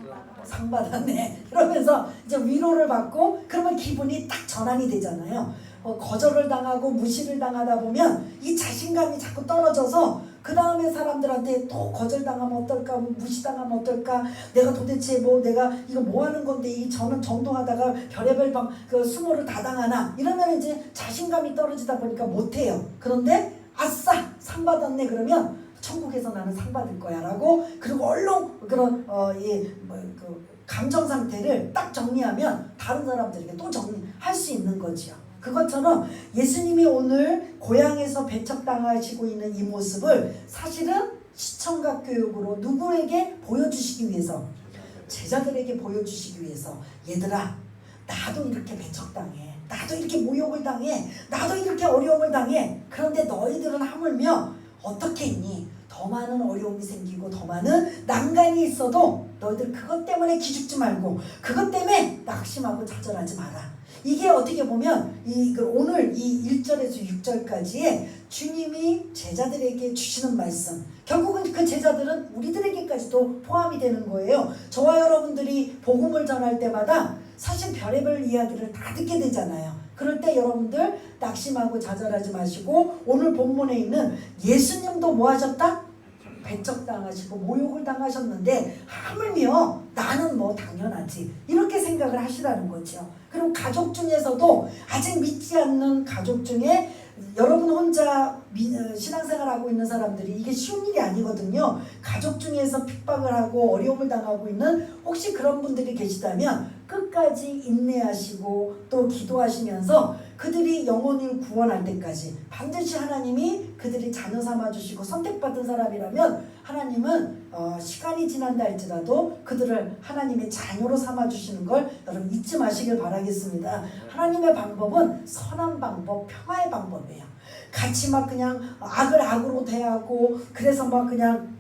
상 받았네. 이러면서 이제 위로를 받고 그러면 기분이 딱 전환이 되잖아요. 거절을 당하고 무시를 당하다 보면 이 자신감이 자꾸 떨어져서 그 다음에 사람들한테 또 거절당하면 어떨까, 무시당하면 어떨까, 내가 도대체 내가 이거 뭐 하는 건데 저는 전도하다가 별의별 수모를 다 당하나 이러면 이제 자신감이 떨어지다 보니까 못해요. 그런데 아싸 상 받았네 그러면 천국에서 나는 상 받을 거야 라고 그리고 얼른 그런 감정 상태를 딱 정리하면 다른 사람들에게 또 정리할 수 있는 거지요. 그것처럼 예수님이 오늘 고향에서 배척당하시고 있는 이 모습을 사실은 시청각 교육으로 누구에게 보여주시기 위해서 제자들에게 보여주시기 위해서 얘들아 나도 이렇게 배척당해, 나도 이렇게 모욕을 당해, 나도 이렇게 어려움을 당해. 그런데 너희들은 하물며 어떻게 했니? 더 많은 어려움이 생기고 더 많은 난간이 있어도 너희들 그것 때문에 기죽지 말고 그것 때문에 낙심하고 좌절하지 마라. 이게 어떻게 보면 오늘 이 1절에서 6절까지의 주님이 제자들에게 주시는 말씀, 결국은 그 제자들은 우리들에게까지도 포함이 되는 거예요. 저와 여러분들이 복음을 전할 때마다 사실 별의별 이야기를 다 듣게 되잖아요. 그럴 때 여러분들 낙심하고 좌절하지 마시고 오늘 본문에 있는 예수님도 뭐 하셨다? 배척당하시고 모욕을 당하셨는데 하물며 나는 뭐 당연하지 이렇게 생각을 하시라는 거죠. 그리고 가족 중에서도 아직 믿지 않는 가족 중에 여러분 혼자 신앙생활하고 있는 사람들이 이게 쉬운 일이 아니거든요. 가족 중에서 핍박을 하고 어려움을 당하고 있는 혹시 그런 분들이 계시다면 끝까지 인내하시고 또 기도하시면서 그들이 영혼을 구원할 때까지 반드시 하나님이 그들이 자녀 삼아주시고 선택받은 사람이라면 하나님은 시간이 지난다 할지라도 그들을 하나님의 자녀로 삼아주시는 걸 여러분 잊지 마시길 바라겠습니다. 하나님의 방법은 선한 방법, 평화의 방법이에요. 같이 막 그냥 악을 악으로 대하고 그래서 막 그냥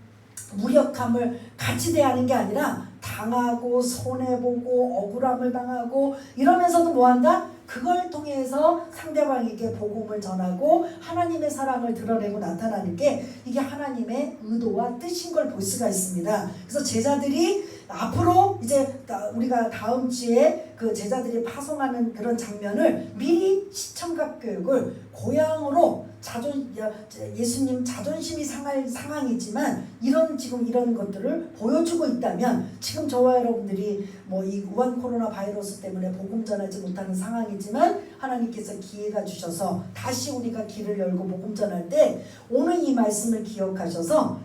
무력함을 같이 대하는 게 아니라 당하고 손해보고 억울함을 당하고 이러면서도 뭐한다? 그걸 통해서 상대방에게 복음을 전하고 하나님의 사랑을 드러내고 나타나는 게 이게 하나님의 의도와 뜻인 걸 볼 수가 있습니다. 그래서 제자들이 앞으로 이제 우리가 다음 주에 그 제자들이 파송하는 그런 장면을 미리 시청각 교육을 고향으로 예수님 자존심이 상할 상황이지만 지금 이런 것들을 보여주고 있다면 지금 저와 여러분들이 이 우한 코로나 바이러스 때문에 복음 전하지 못하는 상황이지만 하나님께서 기회가 주셔서 다시 우리가 길을 열고 복음 전할 때 오늘 이 말씀을 기억하셔서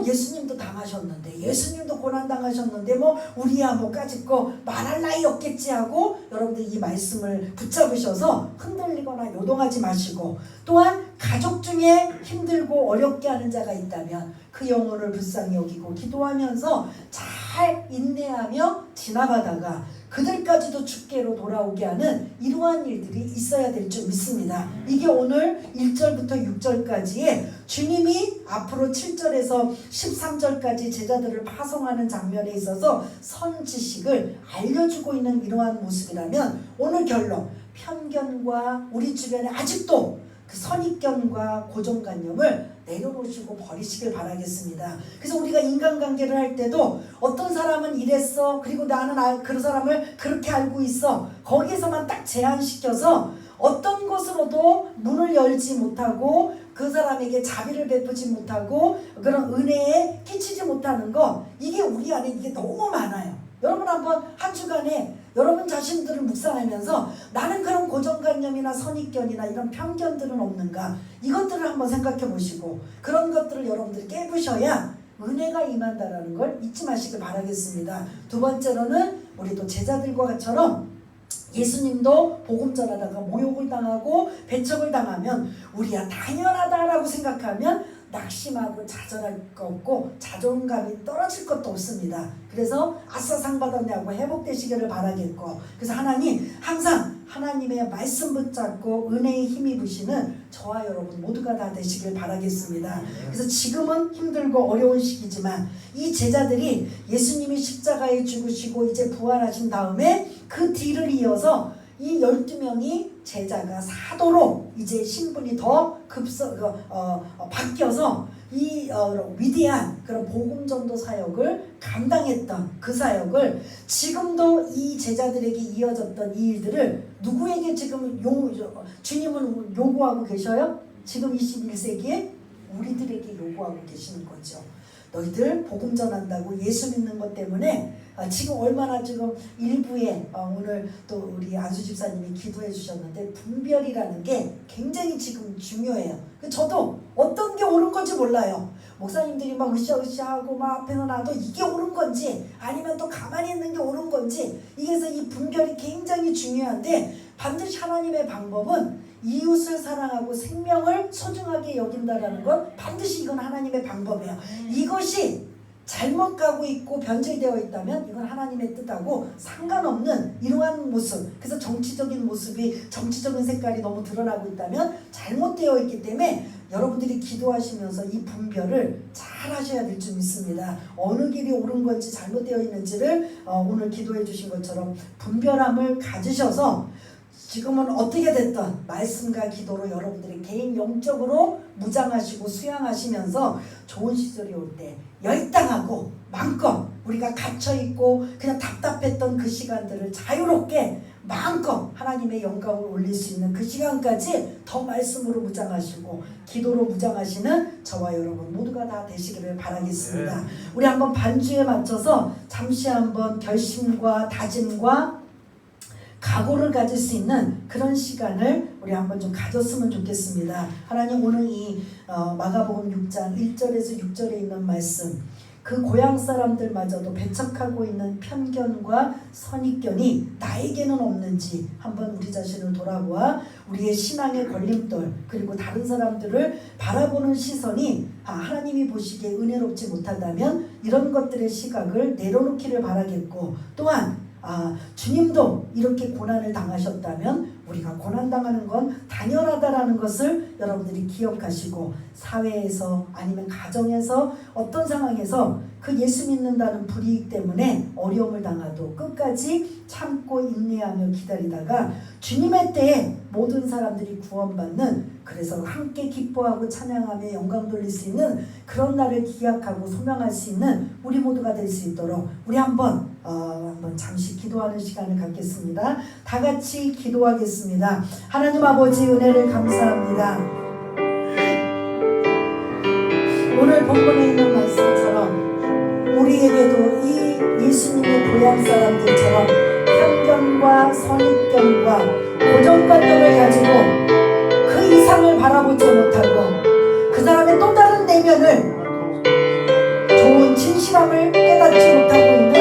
예수님도 당하셨는데 예수님도 고난당하셨는데 우리야 까짓 거 말할 나위 없겠지 하고 여러분들 이 말씀을 붙잡으셔서 흔들리거나 요동하지 마시고 또한 가족 중에 힘들고 어렵게 하는 자가 있다면 그 영혼을 불쌍히 여기고 기도하면서 잘 인내하며 지나가다가 그들까지도 주께로 돌아오게 하는 이러한 일들이 있어야 될 줄 믿습니다. 이게 오늘 1절부터 6절까지의 주님이 앞으로 7절에서 13절까지 제자들을 파송하는 장면에 있어서 선지식을 알려주고 있는 이러한 모습이라면 오늘 결론, 편견과 우리 주변에 아직도 그 선입견과 고정관념을 내려놓으시고 버리시길 바라겠습니다. 그래서 우리가 인간관계를 할 때도 어떤 사람은 이랬어 그리고 나는 그 사람을 그렇게 알고 있어 거기에서만 딱 제한시켜서 어떤 것으로도 문을 열지 못하고 그 사람에게 자비를 베푸지 못하고 그런 은혜에 끼치지 못하는 거 이게 우리 안에 이게 너무 많아요. 여러분 한번 한 주간에 여러분 자신들을 묵상하면서 나는 그런 고정관념이나 선입견이나 이런 편견들은 없는가, 이것들을 한번 생각해 보시고 그런 것들을 여러분들이 깨부셔야 은혜가 임한다라는 걸 잊지 마시길 바라겠습니다. 두 번째로는 우리 또 제자들과처럼 예수님도 복음 전하다가 모욕을 당하고 배척을 당하면 우리야 당연하다라고 생각하면 낙심하고 좌절할 거 없고 자존감이 떨어질 것도 없습니다. 그래서 아싸 상 받았냐고 회복되시기를 바라겠고, 그래서 하나님 항상 하나님의 말씀 붙잡고 은혜의 힘이 부시는 저와 여러분 모두가 다 되시길 바라겠습니다. 그래서 지금은 힘들고 어려운 시기지만 이 제자들이 예수님이 십자가에 죽으시고 이제 부활하신 다음에 그 뒤를 이어서 이 12명이 제자가 사도로 이제 신분이 더 바뀌어서 이 위대한 그런 복음전도 사역을 감당했던 그 사역을 지금도 이 제자들에게 이어졌던 이 일들을 누구에게 지금 주님은 요구하고 계셔요? 지금 21세기에 우리들에게 요구하고 계시는 거죠. 너희들 복음 전한다고 예수 믿는 것 때문에 지금 얼마나 지금 일부에 오늘 또 우리 안수 집사님이 기도해 주셨는데 분별이라는 게 굉장히 지금 중요해요. 저도 어떤 게 옳은 건지 몰라요. 목사님들이 막 으쌰으쌰하고 막 앞에서 나도 이게 옳은 건지 아니면 또 가만히 있는 게 옳은 건지, 이게서 이 분별이 굉장히 중요한데 반드시 하나님의 방법은 이웃을 사랑하고 생명을 소중하게 여긴다라는 건 반드시 이건 하나님의 방법이에요. 이것이 잘못 가고 있고 변질되어 있다면 이건 하나님의 뜻하고 상관없는 이러한 모습, 그래서 정치적인 모습이 정치적인 색깔이 너무 드러나고 있다면 잘못되어 있기 때문에 여러분들이 기도하시면서 이 분별을 잘 하셔야 될 줄 믿습니다. 어느 길이 옳은 건지 잘못되어 있는지를 오늘 기도해 주신 것처럼 분별함을 가지셔서 지금은 어떻게 됐든 말씀과 기도로 여러분들이 개인 영적으로 무장하시고 수양하시면서 좋은 시절이 올 때 열당하고 마음껏 우리가 갇혀있고 그냥 답답했던 그 시간들을 자유롭게 마음껏 하나님의 영광을 올릴 수 있는 그 시간까지 더 말씀으로 무장하시고 기도로 무장하시는 저와 여러분 모두가 다 되시기를 바라겠습니다. 우리 한번 반주에 맞춰서 잠시 한번 결심과 다짐과 각오를 가질 수 있는 그런 시간을 우리 한번 좀 가졌으면 좋겠습니다. 하나님, 오늘 이 마가복음 6장 1절에서 6절에 있는 말씀, 그 고향 사람들마저도 배척하고 있는 편견과 선입견이 나에게는 없는지 한번 우리 자신을 돌아보아 우리의 신앙의 걸림돌 그리고 다른 사람들을 바라보는 시선이 하나님이 보시기에 은혜롭지 못하다면 이런 것들의 시각을 내려놓기를 바라겠고, 또한 주님도 이렇게 고난을 당하셨다면 우리가 고난당하는 건 당연하다라는 것을 여러분들이 기억하시고, 사회에서 아니면 가정에서 어떤 상황에서 그 예수 믿는다는 불이익 때문에 어려움을 당하도 끝까지 참고 인내하며 기다리다가 주님의 때에 모든 사람들이 구원받는, 그래서 함께 기뻐하고 찬양하며 영광 돌릴 수 있는 그런 날을 기약하고 소명할 수 있는 우리 모두가 될 수 있도록 우리 한번 잠시 기도하는 시간을 갖겠습니다. 다 같이 기도하겠습니다. 하나님 아버지, 은혜를 감사합니다. 오늘 본문에 있는 말씀처럼 우리에게도 이 예수님의 고향 사람들처럼 편견과 선입견과 고정관념을 가지고 그 이상을 바라보지 못하고 그 사람의 또 다른 내면을, 좋은 진실함을 깨닫지 못하고 있는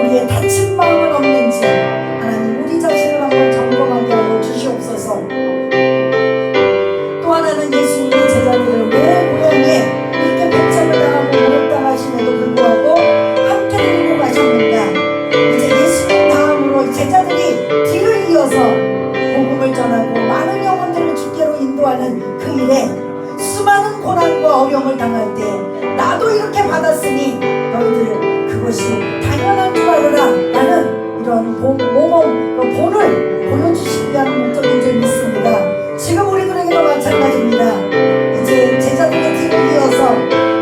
우리의 다친 마음은 없는지 하나님 우리 자신을 한번 점검하게 하여 주시옵소서. 또 하나는 예수님의 제자들을 왜 고향에 이렇게 배척을 당하고 모욕당하심에도 불구하고 함께 데리고 가셨는가. 이제 예수님 다음으로 제자들이 뒤를 이어서 복음을 전하고 많은 영혼들을 주께로 인도하는 그 일에 수많은 고난과 어려움을 당할 때 나도 이렇게 받았으니 너희들 그것이 당연한 줄 알아라 라는 이런 본을 보여주시기 위한 목적인 줄 믿습니다. 지금 우리들에게도 마찬가지입니다. 이제 제자들의 뒤를 이어서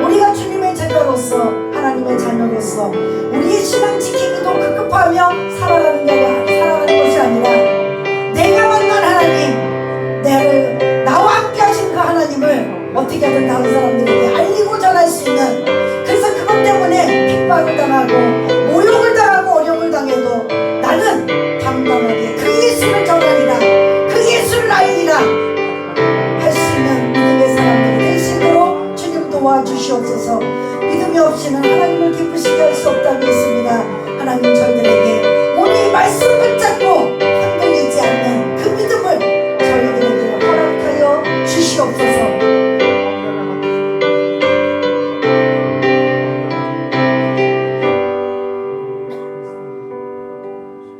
우리가 주님의 제자로서 하나님의 자녀로서 우리의 신앙 지키기도 급급하며 살아가는 것이 아니라 내가 만난 하나님, 나와 함께 하신 그 하나님을 어떻게든 다른 사람들에게 알리고 전할 수 있는, 그래서 그것 때문에 핍박을 당하고 모욕을 당하고 주시옵소서. 믿음이 없이는 하나님을 기쁘시게 할 수 없다고 했습니다. 하나님 저희들에게 오늘 이 말씀 붙잡고 흔들리지 않는 그 믿음을 저희들에게 허락하여 주시옵소서.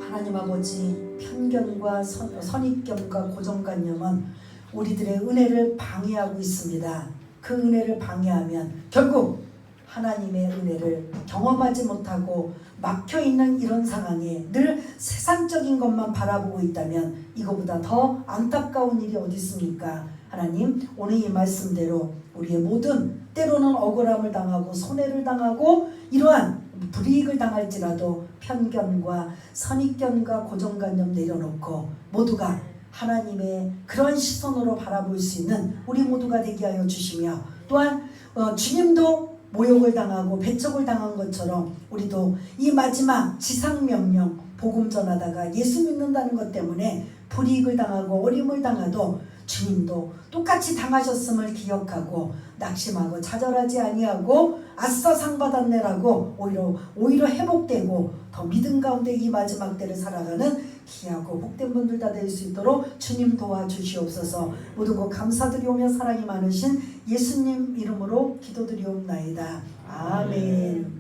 하나님 아버지, 편견과 선입견과 고정관념은 우리들의 은혜를 방해하고 있습니다. 그 은혜를 방해하면 결국 하나님의 은혜를 경험하지 못하고 막혀있는 이런 상황에 늘 세상적인 것만 바라보고 있다면 이거보다 더 안타까운 일이 어디 있습니까? 하나님, 오늘 이 말씀대로 우리의 모든 때로는 억울함을 당하고 손해를 당하고 이러한 불이익을 당할지라도 편견과 선입견과 고정관념 내려놓고 모두가 하나님의 그런 시선으로 바라볼 수 있는 우리 모두가 되게 하여 주시며, 또한 주님도 모욕을 당하고 배척을 당한 것처럼 우리도 이 마지막 지상명령 복음 전하다가 예수 믿는다는 것 때문에 불이익을 당하고 어려움을 당하도 주님도 똑같이 당하셨음을 기억하고 낙심하고 좌절하지 아니하고 아싸 상 받았네라고 오히려 회복되고 더 믿음 가운데 이 마지막 때를 살아가는 귀하고 복된 분들 다 될 수 있도록 주님 도와주시옵소서. 모든 것 감사드리오며 사랑이 많으신 예수님 이름으로 기도드리옵나이다. 아멘.